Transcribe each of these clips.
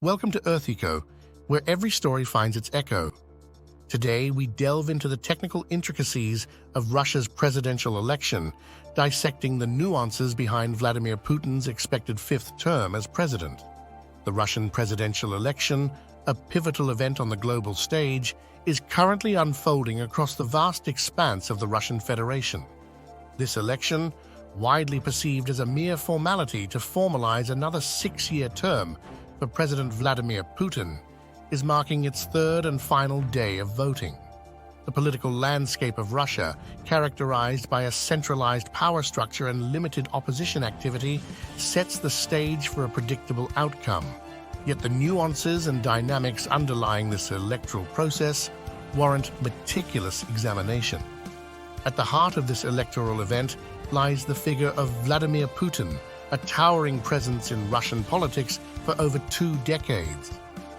Welcome to EarthEcho, where every story finds its echo. Today, we delve into the technical intricacies of Russia's presidential election, dissecting the nuances behind Vladimir Putin's expected fifth term as president. The Russian presidential election, a pivotal event on the global stage, is currently unfolding across the vast expanse of the Russian Federation. This election, widely perceived as a mere formality to formalize another six-year term for President Vladimir Putin, is marking its third and final day of voting. The political landscape of Russia, characterized by a centralized power structure and limited opposition activity, sets the stage for a predictable outcome. Yet the nuances and dynamics underlying this electoral process warrant meticulous examination. At the heart of this electoral event lies the figure of Vladimir Putin, a towering presence in Russian politics for over 2 decades.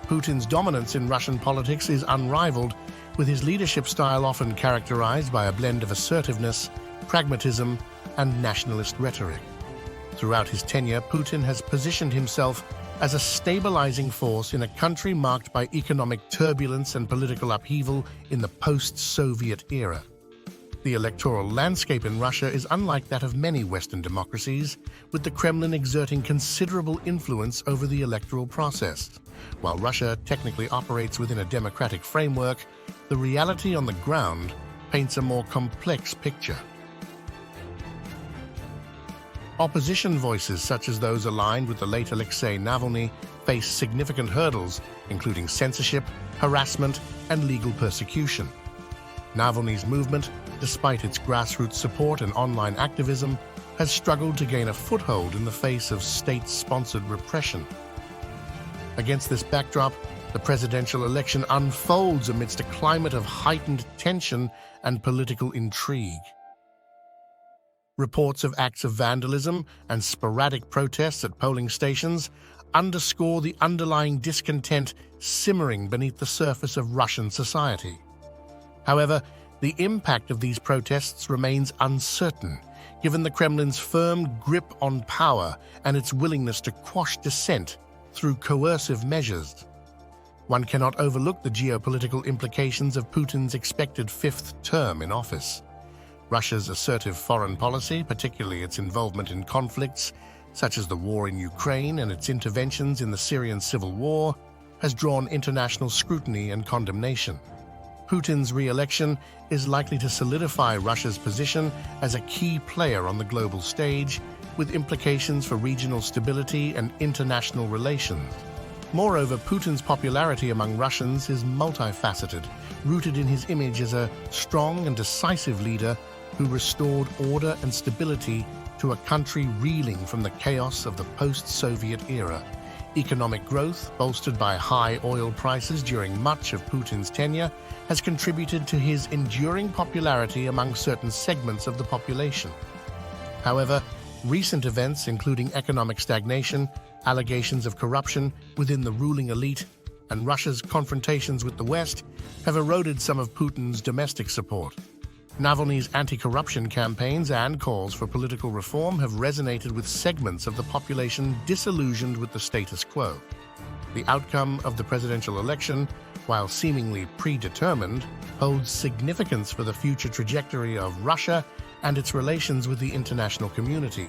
Putin's dominance in Russian politics is unrivaled, with his leadership style often characterized by a blend of assertiveness, pragmatism, and nationalist rhetoric. Throughout his tenure, Putin has positioned himself as a stabilizing force in a country marked by economic turbulence and political upheaval in the post-Soviet era. The electoral landscape in Russia is unlike that of many Western democracies, with the Kremlin exerting considerable influence over the electoral process. While Russia technically operates within a democratic framework, the reality on the ground paints a more complex picture. Opposition voices, such as those aligned with the late Alexei Navalny, face significant hurdles, including censorship, harassment, and legal persecution. Navalny's movement, despite its grassroots support and online activism, has struggled to gain a foothold in the face of state-sponsored repression. Against this backdrop, the presidential election unfolds amidst a climate of heightened tension and political intrigue. Reports of acts of vandalism and sporadic protests at polling stations underscore the underlying discontent simmering beneath the surface of Russian society. However, the impact of these protests remains uncertain, given the Kremlin's firm grip on power and its willingness to quash dissent through coercive measures. One cannot overlook the geopolitical implications of Putin's expected fifth term in office. Russia's assertive foreign policy, particularly its involvement in conflicts such as the war in Ukraine and its interventions in the Syrian civil war, has drawn international scrutiny and condemnation. Putin's re-election is likely to solidify Russia's position as a key player on the global stage, with implications for regional stability and international relations. Moreover, Putin's popularity among Russians is multifaceted, rooted in his image as a strong and decisive leader who restored order and stability to a country reeling from the chaos of the post-Soviet era. Economic growth, bolstered by high oil prices during much of Putin's tenure, has contributed to his enduring popularity among certain segments of the population. However, recent events, including economic stagnation, allegations of corruption within the ruling elite, and Russia's confrontations with the West, have eroded some of Putin's domestic support. Navalny's anti-corruption campaigns and calls for political reform have resonated with segments of the population disillusioned with the status quo. The outcome of the presidential election, while seemingly predetermined, holds significance for the future trajectory of Russia and its relations with the international community.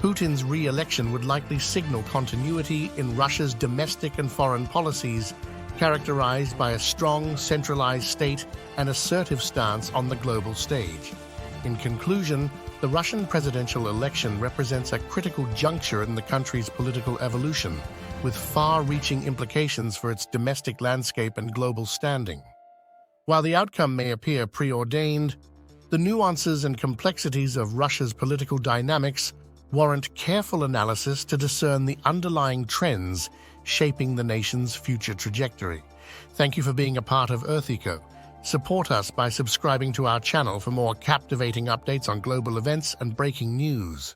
Putin's re-election would likely signal continuity in Russia's domestic and foreign policies, characterized by a strong, centralized state and assertive stance on the global stage. In conclusion, the Russian presidential election represents a critical juncture in the country's political evolution, with far-reaching implications for its domestic landscape and global standing. While the outcome may appear preordained, the nuances and complexities of Russia's political dynamics warrant careful analysis to discern the underlying trends shaping the nation's future trajectory. Thank you for being a part of EarthEcho. Support us by subscribing to our channel for more captivating updates on global events and breaking news.